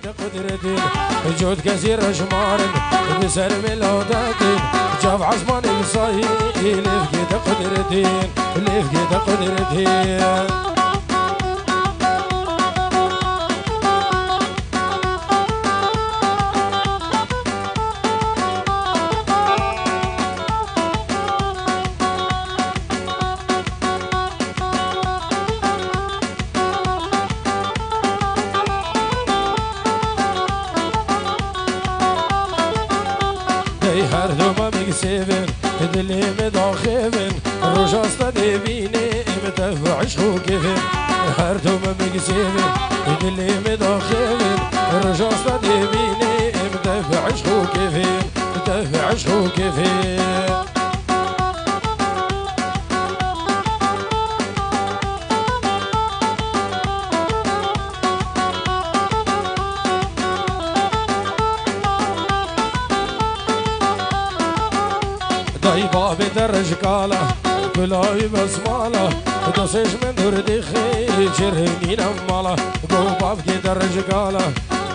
قدرتي جود كثير شمار بسر ملوداتي جاب عصمان الصاي لفقد قدرتي لفقد قدرتي سيفن دلي مداخفن رجاستا دبيني متفعش هو كيفن هردو مكسيفن دلي مداخفن رجاستا دبيني متفعش هو كيفن متفعش هو كيفن داي بابي درج كالا بلاي بسمالا دوسش من دردي خي شرهني نمالا بو باب كي درج كالا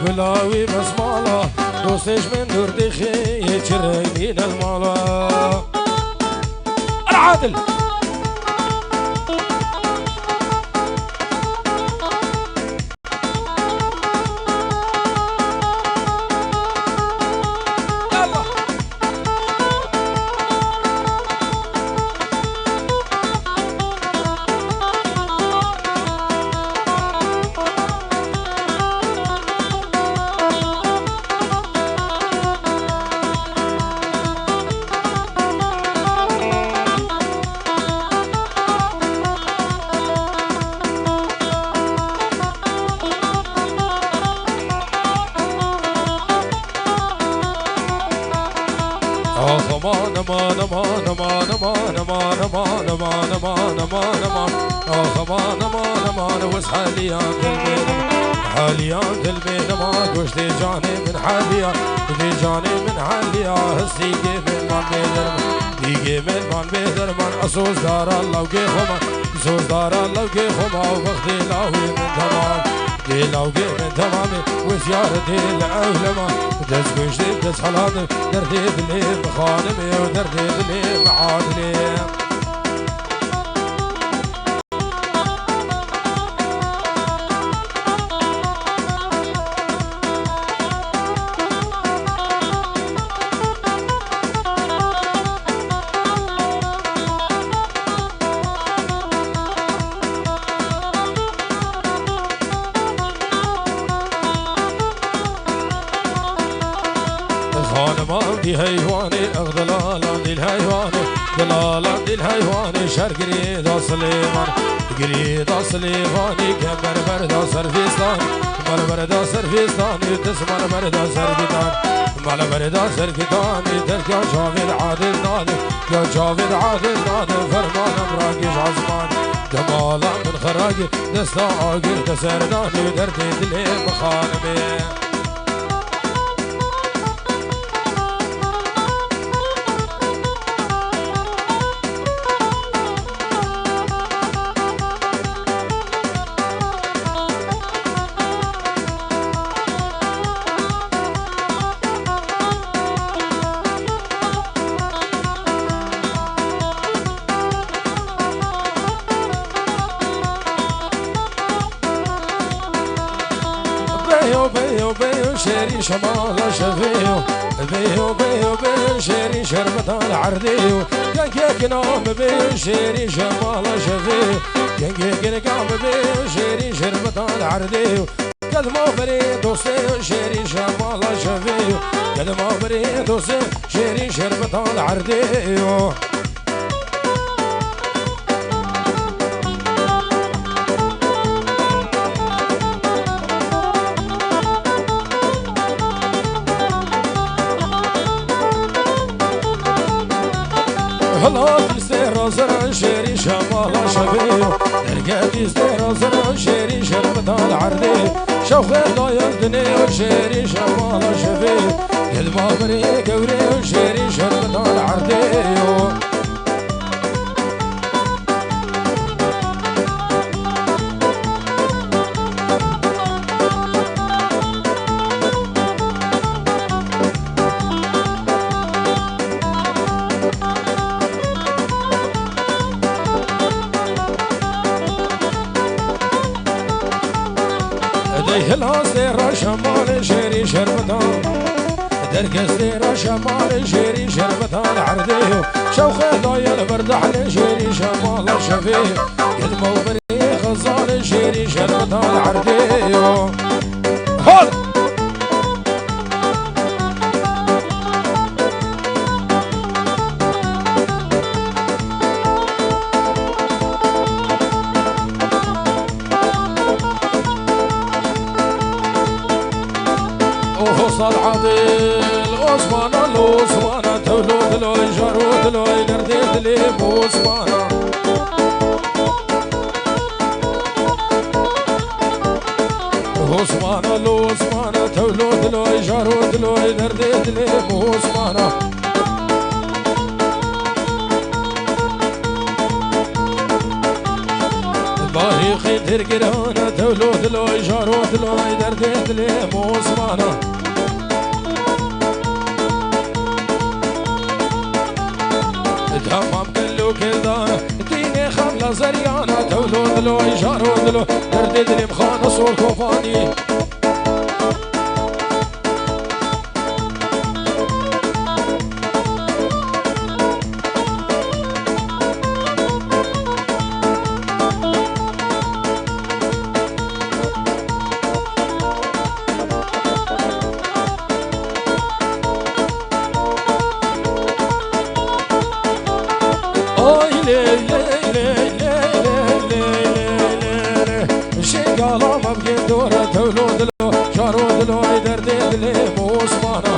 بلاي بسمالا دوسش من دردي خي شرهني نمالا العادل حاليا قلبي ما قشت جاني من حاليا دي جاني من حاليا هسيقي من من بيدرمان ديقي من من بيدرمان أسوس دار الله وقي خما أسوس دار الله وقي خما وبخدي لاوي من تمام دي لاوي من تمامي وزيارتي لأولما دس قشتي دس حلاني دردي دلي بخانمي ودردي دلي معادلي دي هيواني اغدلالا دي الهيواني دلالا دي الهيواني شر قريدا سليمان قريدا سليماني كمر بردا سرفيستان مال بردا سرفيستاني تسمر بردا سرفيستان مال بردا سرفيستاني تركا جاويد عادل نادي يا جاويد عادل نادي فرمان امراكش عزمان دمالا من خراقي دستا عاقل تسرداني دردي دلي مخانمي شيري شمال شفيو بيو بيو بيو شيري شربة العرديو كيك نام بيو شيري شمال شفيو كيك نام بيو شيري شربة العرديو قد ما بريد دوسي شيري شمال شفيو قد ما بريد دوسي شيري شربة العرديو هلا تستير زرع شيري شمال شفيو درقاتي استير زرع شيري شربة العردي شوخ لا يردني وشيري شمال شفيو قد ما بري قوري وشيري شربة العردي را شمال شيري شربتان دركستي را شمال شيري شربتان عرديو شوخ ضايا البردحل شيري شمال شفيه قد موبري خزان شيري شربتان عرديو هول وصل عدل عثمان العثمان تولد لوي جارود لوي نرديد لي بوسمان عثمان العثمان تولد لوي جارود لوي نرديد لي بوسمان باهي خير قرانا تولد لوي جارود لوي نرديد لي بوسمان تمام كلو كذا ديني خملة زريانة تولود لو يجارود لو دردد لي مخانص والكوفاني تولود لو جارود لو دردد لي موسمانا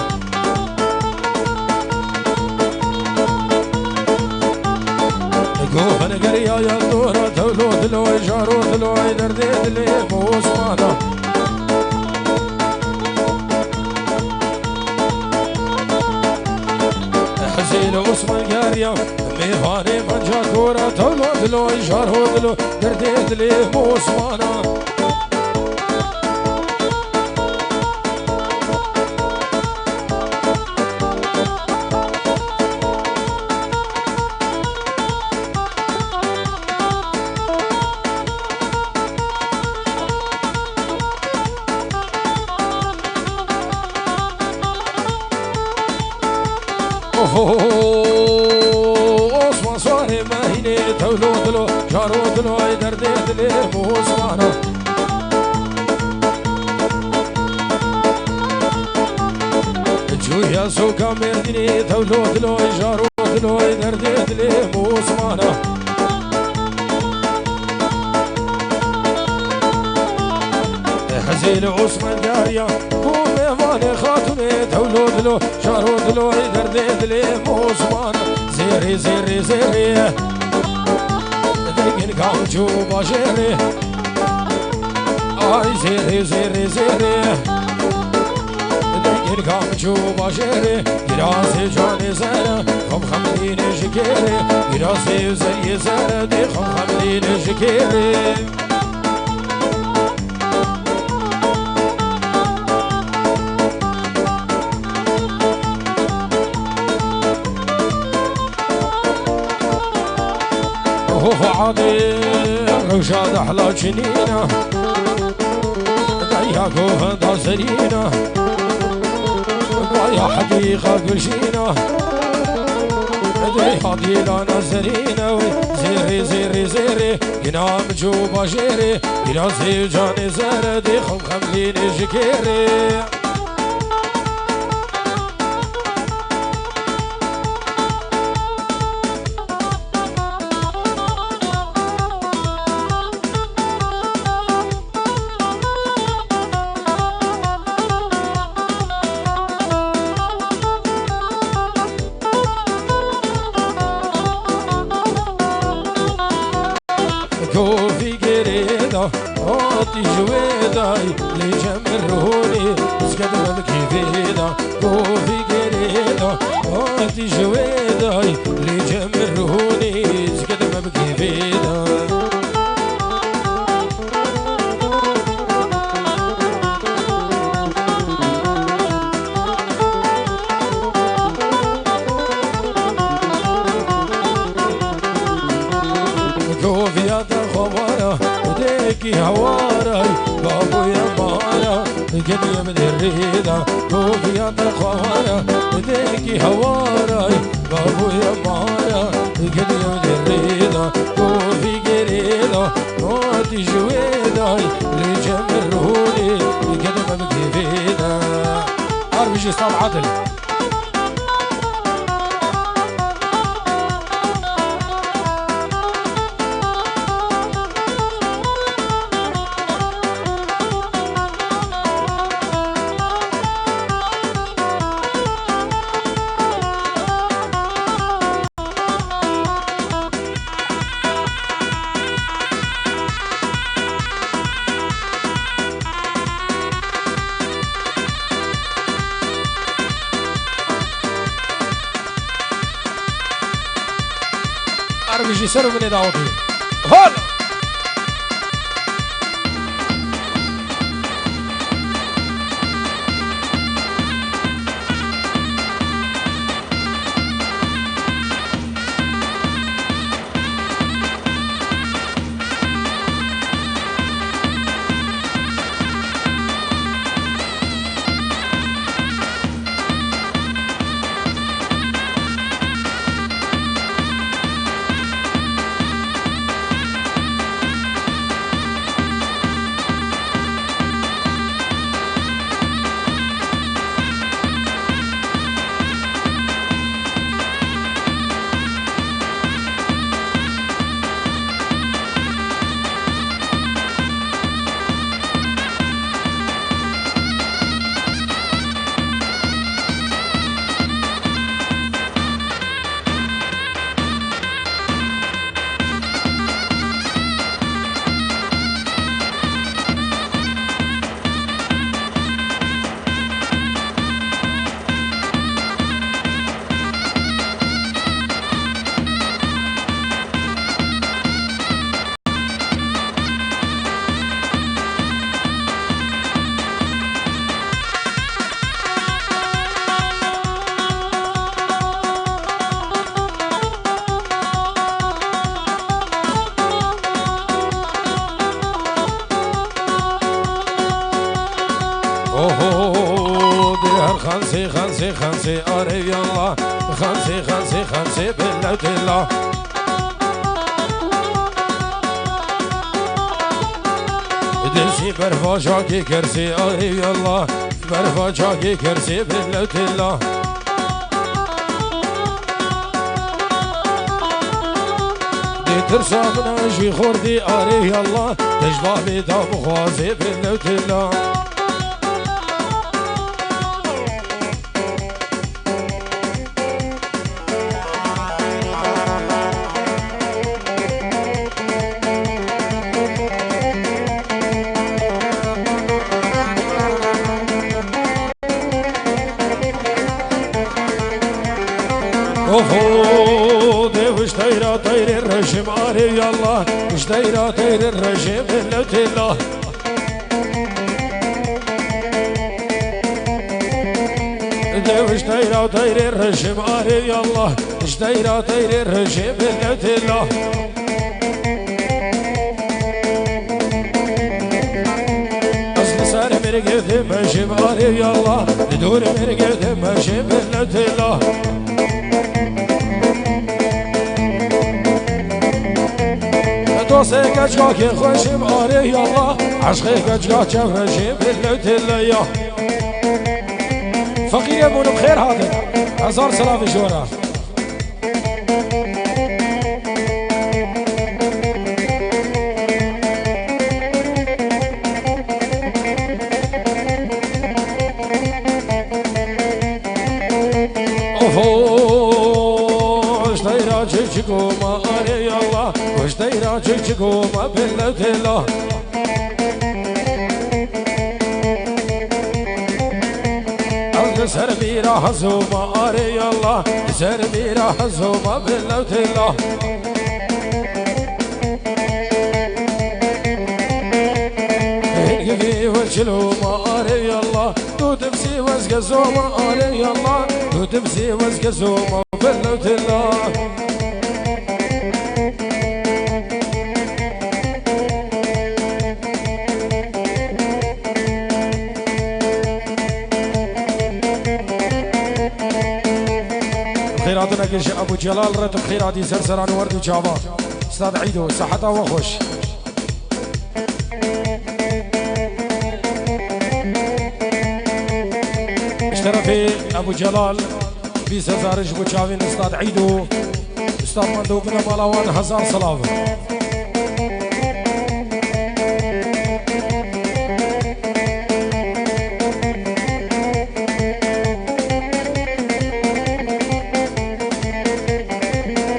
قوفن قريا يا دورة تولود لو جارود لو دردد لي موسمانا حزين عثمان قاريا ميفاني من جاكورة تولود لو جارود لو دردد لي موسمانا عثمان صاري ماهيني تولود له جارود له دردد لي موسمانا جويا سوكا مردني تولود له جارود له دردد لي موسمانا حزين عثمان قاريا وميفاني خاتوني تولود له جارود له دردد لي موسمان زيري زيري زيري دقن كامجو باشيري اي زيري زيري زيري دقن كامجو باشيري جراسي جاني زيري خم خملين شكيري جراسي زي زيري دي خم خملين شكيري عادي رشاد أحلى جنينة ضياكو هندا سرينة ويا حديقة قرشينة ضيادي لانا سرينة زيري زيري زيري قنام جوبا جيري قناسي جاني زردي خم خمليني شكيري كوفي قريدا عطي جويداي لي جمروني سكد ملكي فيدا كوفي قريدا عطي جويداي لي جمروني سكد ملكي فيدا كوفي خبره وديكي هواراي بابو يا مارا قد يبدي الريدة كوفي يا تخوانا ذيكي هواراي بابو يا مانا قد يبدي الريدة كوفي قريدة موتي جويداي لجمرهولي قد ما بقي فينا عارف يجي استاذ عادل عارف يجي سرو من دعوتي هلا خمسي خمسي خمسي أري الله خمسي خمسي خمسي بالله الله دلشي برفا شاكي كرسي أري الله برفا شاكي كرسي بالله الله دي ترسى من أجي خوردي أري الله تجبع بيتا بخوازي بالله الله اوهو دي وش دايرة داير الرجيم علي الله وش دايرة داير الرجيم بالله الله دي وش دايرة داير الرجيم علي الله وش دايرة داير الرجيم بالله الله أصل سار مرقد ماشي علي الله دور مرقد ماشي بالله الله دوستي كجاكي خوشم آره يا الله عشقي كجاكي فرشم بالله الله يا فقير يمونو بخير هذا هزار سلام جورا ما علي الله وش دايرة جيجكوما بالله الله سر ميرا حزوما علي الله سر ميرا حزوما بالله الله هنقفي وشلوما علي الله تمسي وزقزوما علي الله تمسي وزقزوما بالله الله خيراتنا كش ابو جلال رتب خيراتي سرسران ورد وشابا استاذ عيدو صحته وخوش اشترفي ابو جلال بيس هزارج بوشاوين استاذ عيدو استاذ مندوب بن مالوان هزار صلاف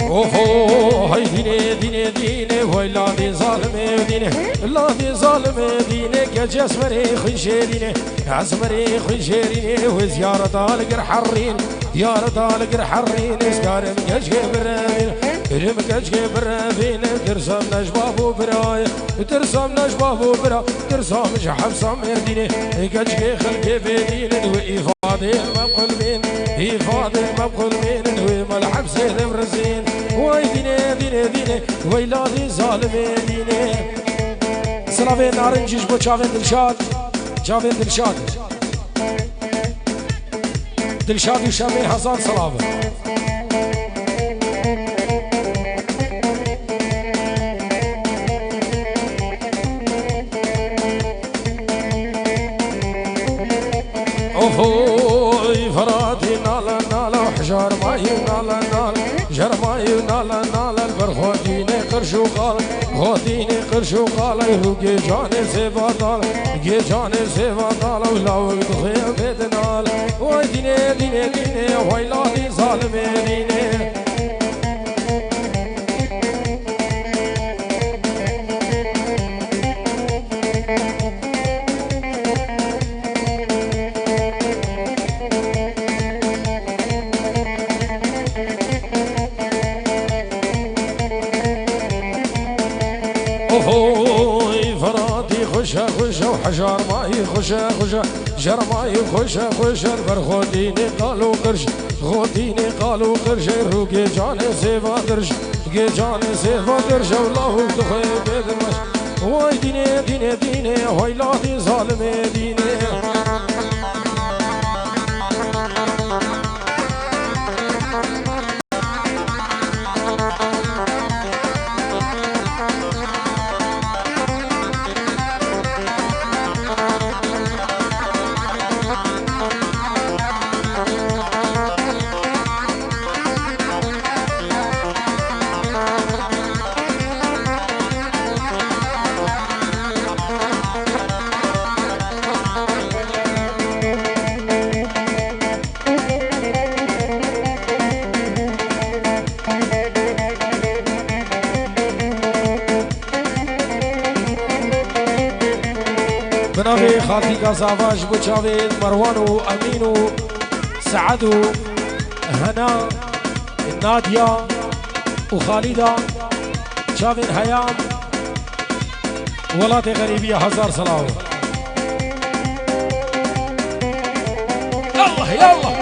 اوهو هاي ديني ديني ديني ويلا دي ظالمي ديني لا دي ظالمي ديني كجس مري خنشيريني عزمري خنشيريني وزيارة القر حرين زيارة القر حرين اسكارم كجي برامين رم كجي برامين ترسم نجبابو براي ترسم نجبابو برا ترسم جحب سمير ديني كجي خلقي بديني وإفادي المبقل مين إفادي المبقل مين وملحب سيد مرزين واي ديني ديني ديني ويلادي ظالمي ديني سلافين نارنجيش بو شافين دلشاد شافين دلشاد دلشاد وشامي هزار سلافة اوهو فراتي نالا نالا وحجار ماي نالا نالا جر ماي نالا نالا البرخوتيني قرشو قال خوتيني قرشو قال يروقي جاني سيفا طال قي جاني سيفا طال ولا وقت خيم بيدنال واي ديني ديني ديني ويلادي ظالمي ديني خشا خشا وحجار ماي خشا خشا جر ماي خشا خشا البرخوتيني قالوا قرش خوتيني قالوا قرش روقي جاني سيفا قرش قي جاني سيفا قرش والله دخي بيدمش واي ديني ديني ديني ويلادي ظالمي ديني بنابي خالتي قزافاج بوشاويد مروان وامين وسعد وهنا نادية وخالدة شافين هيام ولاتي غريبية هزار صلاة يلا يلا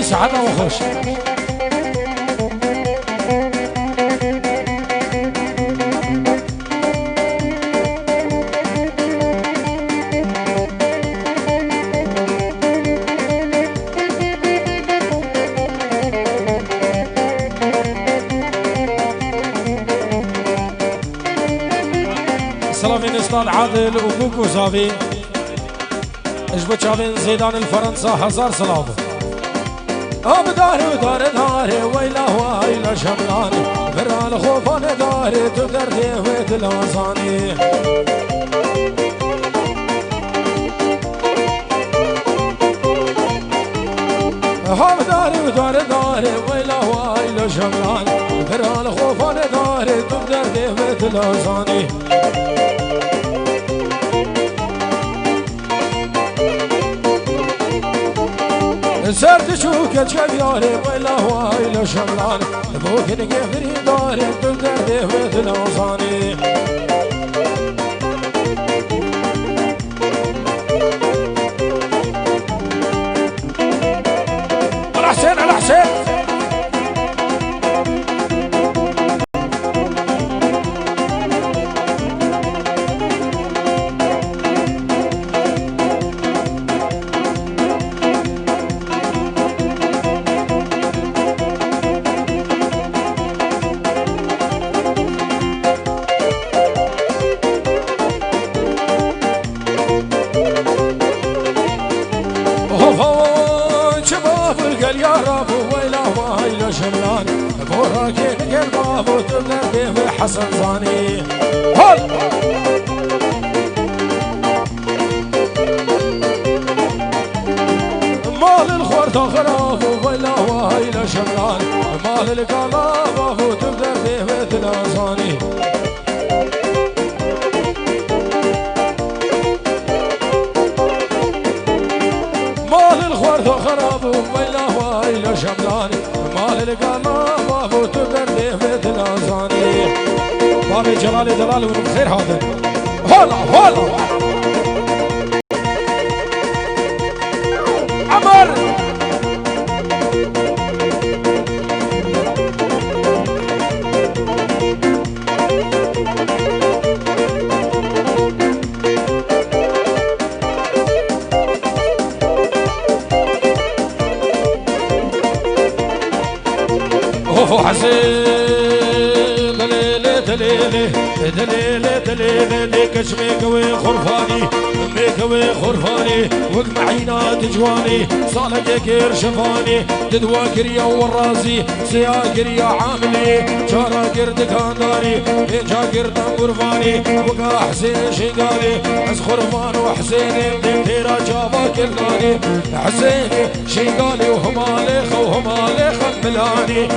سعادة وخوش سلامين استاذ عادل وكوكو زافي اجبت شافين زيدان الفرنسا هزار سلام داري داري داري ويلا ويلا شملاني برا الخوفان داري تدردي ويد الوزاني داري داري داري ويلا ويلا شملاني برا الخوفان داري تدردي ويد الوزاني سرد شوكة شبياري ويلا ويلا شملان بوكن قفري داري تدردي ويد الوزاني حسن زاني هول مال الخورت خراب وبلا وهيلا شملان مال القلاب وتبدأ فيه مثل أزاني مال الخورت خراب وبلا وهيلا شملان مال القلاب وتبدأ فيه مثل أزاني بابي جلالي دلالي ونبخير هذا هلا هلا عمر اوه حسين دليلي دليلي دليلي دليلي كشمي قوي خرفاني امي قوي خرفاني وقمعينا تجواني صالك كير شفاني تدوى كريا والرازي سياكر يا عاملي شارا كرد كانداري جاكر تنقرفاني وقا حسين شيقالي از خرفان وحسين تيرا جابا كلاني حسين شيقالي وهمالي وهمالي خملاني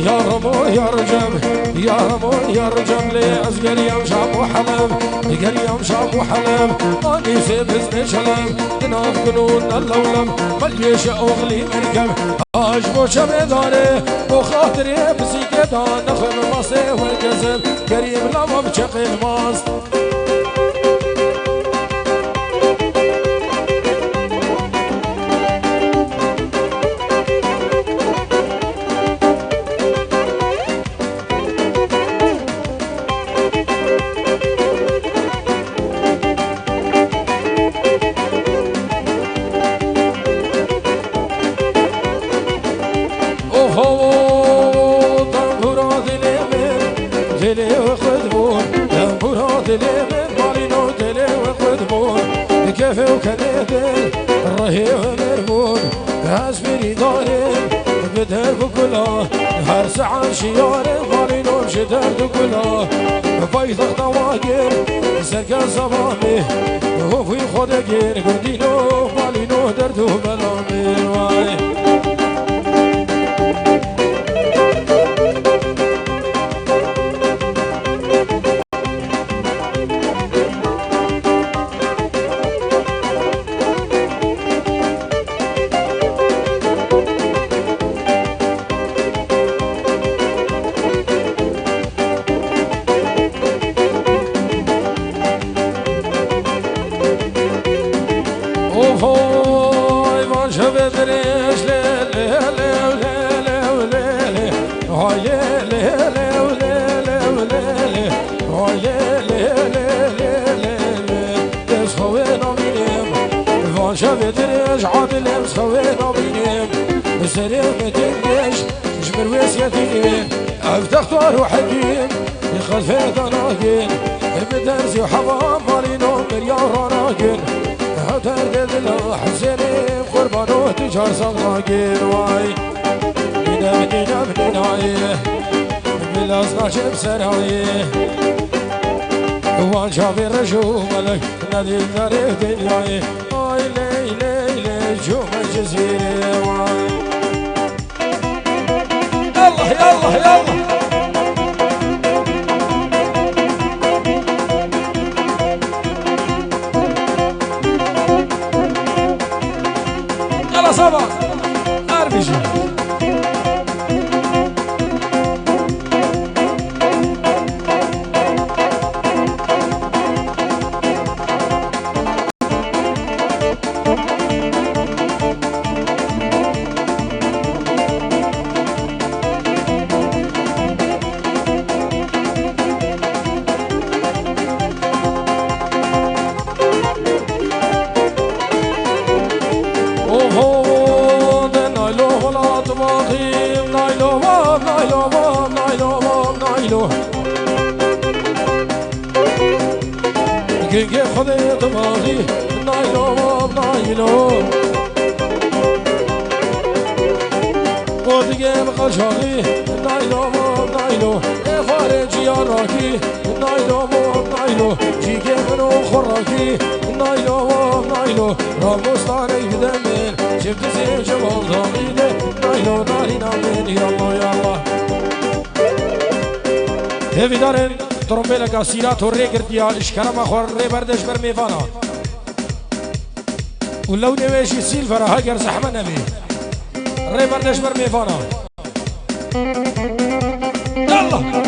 يا رمو يا رجب يا رمو يا رجب لي أزقر يا مشام وحلم أزقر يا مشام وحلم أني سيبزني شلم تناف قنون اللولم مليش أغلي مركب أجبو شمداني وخاطري بسيكتان نخل مصي والكذب قريب لما بشقي الماس دلي وخدمون دمبورا دلي من مالينو دلي وخدمون كيفي وكنيدل الرهي ومرمون هاسبري دارين بدر بكلا هر ساعة شيار مالينو بشدر دكلا فايضغ دواقر سركا زمامي وفي خودقين قردينو مالينو دردو بلامي واي شافتريش عادل مسخوين بينيم بسريم تنقش جبر ويسيتيني افتختار وحكيم يخلفي دناقين المدرسي وحوام مالينو مريار راقين هاتر دل حسيني قربانو تجار صغراقين واي نينا منينا منيناي بلاز ناشب سراي وان شافي رجو ملك نادي الداري دنياي اي لي لي لي شوف الجزيرة واي يلا يلا يلا يلا صباح اربجي جيك خذي دماغي نايلو نايلو وديك القشاقي نايلو نايلو خارجي يا راكي نايلو نايلو جيك منو خراكي نايلو نايلو راموستاني بدمين شفت زين جمال ضميني نايلو نارينا من يلا يلا هفي دارن ترمبيلك اسيرات وريقر ديال اشكرم اخور ريبردش برميفانا ولو نويشي سيلفر هاجر زحمة نبي ريبردش برميفانا يلا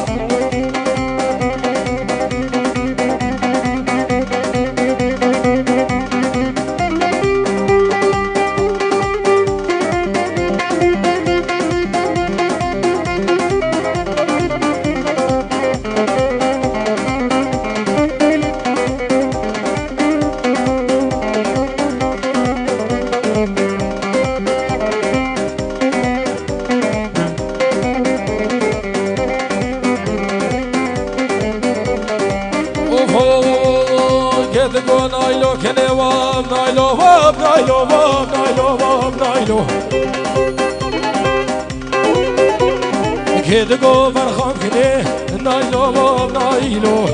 كده جو فرخان كده نايلو نايلو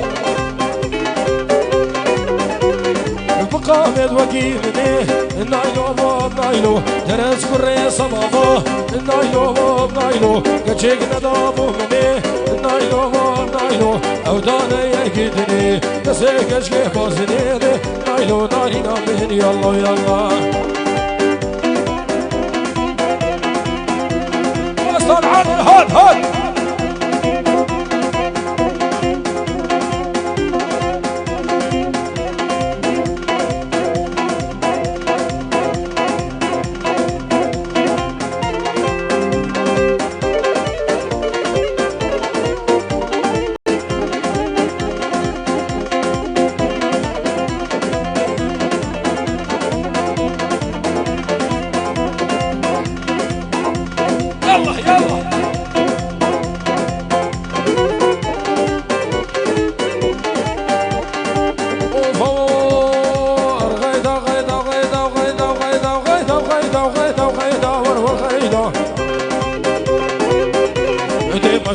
بقامد وقيمني نايلو نايلو درس كري صبابا نايلو نايلو كشيك ندابو مني نايلو نايلو او دانا يكدني نسيكش كيف بازني نايلو نارينا من يلا يلا وصل عن هات هات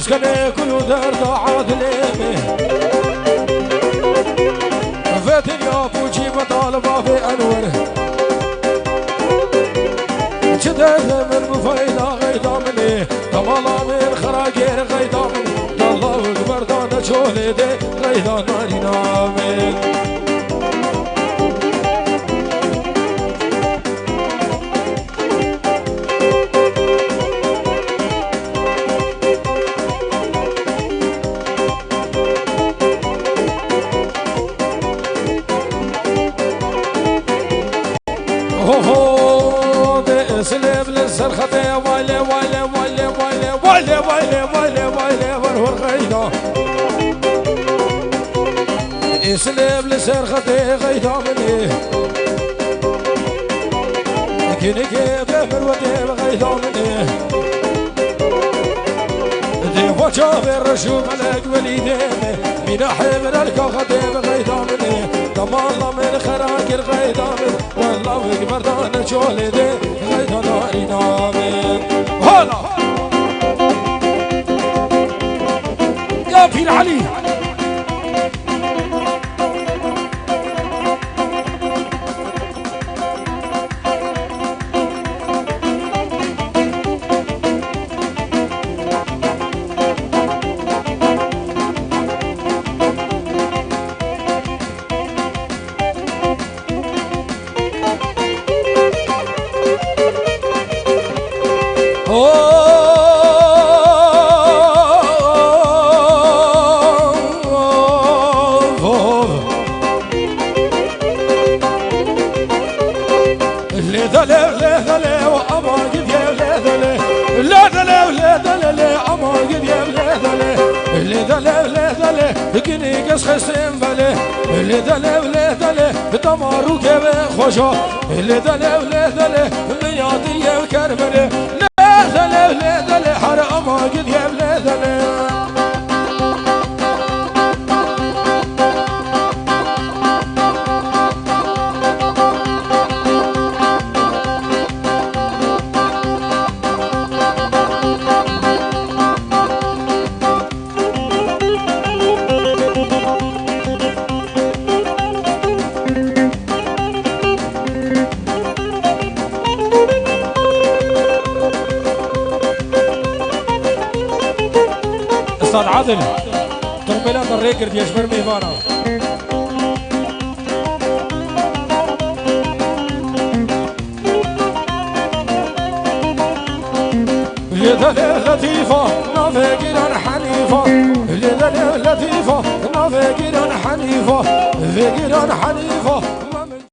مسكني كل درد عادلمي فاتن يا بوجي مطالبة في أنور جدد من مفايدة غيدا مني طمالا من خراجير غيدا مني الله أكبر دانا شولي دي غيدا نارينا من سرخته والي والي والي والي والي والي والي والي ورور غيدا اسلم لسرخته غيدا مني كيني كيف مروتي غيدا مني دي وجه بالرشوم ملك وليدين من حبر الكاخدي غيدا مني تمالا من خراكر غيدا من والله اكبر دانا شولي دي غيدا نارينا من هلا يا بير علي كني قص خسم بله اللي دله دمارو كبه خوشا اللي دله بيادي وكربله لا دله حرام قد يبله دله استاذ عادل طرميلات الريكرد يشبر ميفانا لذا لطيفة نافقنا حنيفة لذا لطيفة نافقنا حنيفة فقنا حنيفة